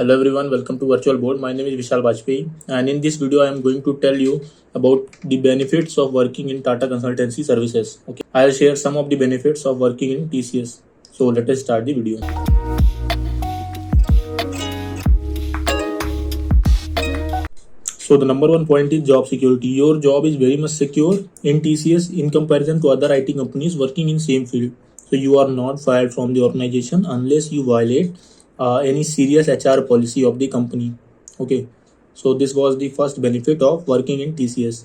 Hello everyone, welcome to Virtual Board. My name is Vishal Bajpayee, and in this video I am going to tell you about the benefits of working in Tata Consultancy Services. Okay, I'll share some of the benefits of working in TCS. So let us start the video. So the number one point is job security. Your job is very much secure in TCS in comparison to other IT companies working in same field. So you are not fired from the organization unless you violate any serious HR policy of the company. Okay, so this was the first benefit of working in TCS.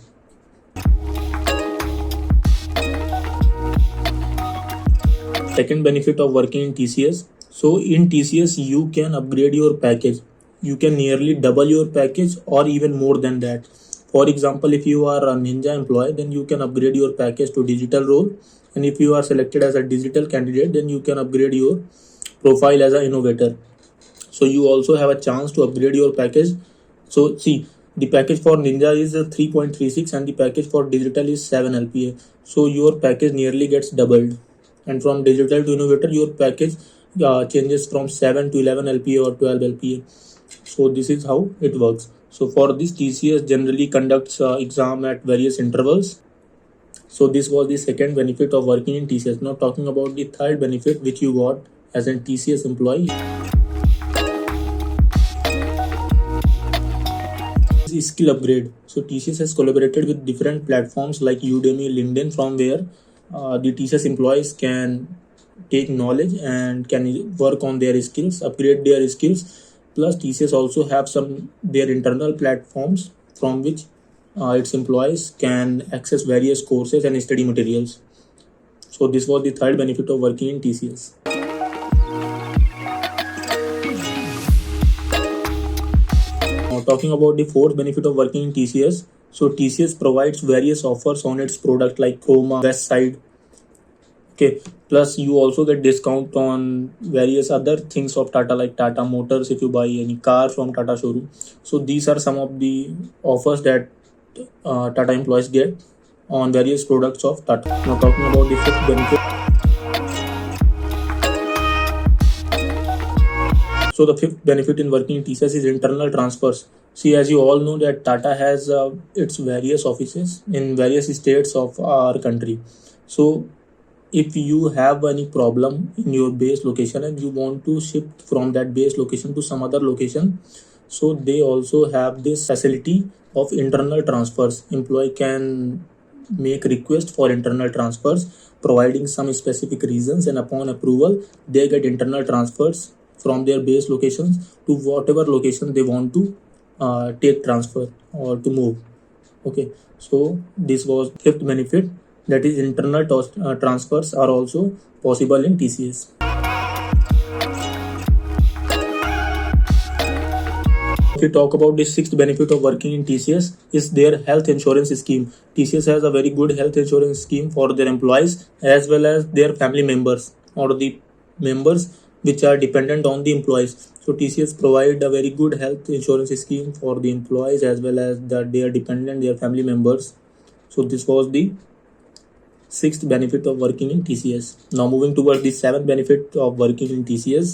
Second benefit of working in TCS. So in TCS you can upgrade your package. You can nearly double your package or even more than that. For example, if you are a Ninja employee, then you can upgrade your package to digital role, and if you are selected as a digital candidate, then you can upgrade your profile as an innovator. So you also have a chance to upgrade your package. So see, the package for Ninja is 3.36 and the package for digital is 7 LPA. So your package nearly gets doubled, and from digital to innovator your package changes from 7 to 11 LPA or 12 LPA. So this is how it works. So for this, TCS generally conducts exam at various intervals. So this was the second benefit of working in TCS. Now talking about the third benefit which you got as a TCS employee is skill upgrade. So TCS has collaborated with different platforms like Udemy, LinkedIn, from where the TCS employees can take knowledge and can work on their skills, upgrade their skills. Plus TCS also have some their internal platforms from which its employees can access various courses and study materials. So this was the third benefit of working in TCS. Now talking about the fourth benefit of working in TCS. So TCS provides various offers on its product like Chroma, Westside. Okay, plus you also get discount on various other things of Tata like Tata Motors if you buy any car from Tata showroom. So these are some of the offers that Tata employees get on various products of Tata. Now talking about the fifth benefit. So the fifth benefit in working in TCS is internal transfers. See, as you all know that Tata has its various offices in various states of our country. So if you have any problem in your base location and you want to shift from that base location to some other location, so they also have this facility of internal transfers. Employee can make request for internal transfers providing some specific reasons, and upon approval they get internal transfers from their base locations to whatever location they want to take transfer or to move. Okay, so this was fifth benefit, that is internal transfers are also possible in TCS. If we talk about the sixth benefit of working in TCS is their health insurance scheme. TCS has a very good health insurance scheme for their employees as well as their family members or the members which are dependent on the employees. So TCS provide a very good health insurance scheme for the employees as well as that they are dependent, their family members. So this was the sixth benefit of working in TCS. Now moving towards the seventh benefit of working in TCS.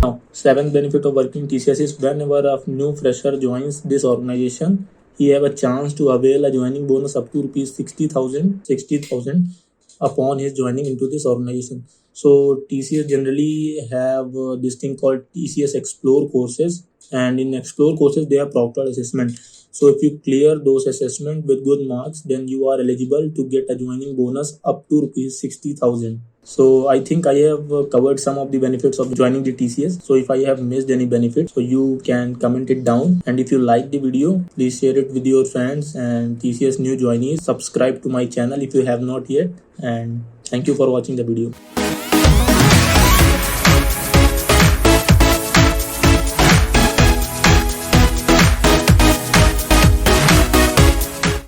Now seventh benefit of working in TCS is whenever a new fresher joins this organization, he have a chance to avail a joining bonus up to rupees 60,000 upon his joining into this organization. So TCS generally have this thing called TCS Explore courses, and in Explore courses they have proctored assessment. So if you clear those assessment with good marks, then you are eligible to get a joining bonus up to rupees 60,000. So I think I have covered some of the benefits of joining the TCS. So if I have missed any benefit, so you can comment it down. And if you like the video, please share it with your friends and TCS new joinees. Subscribe to my channel if you have not yet. And thank you for watching the video.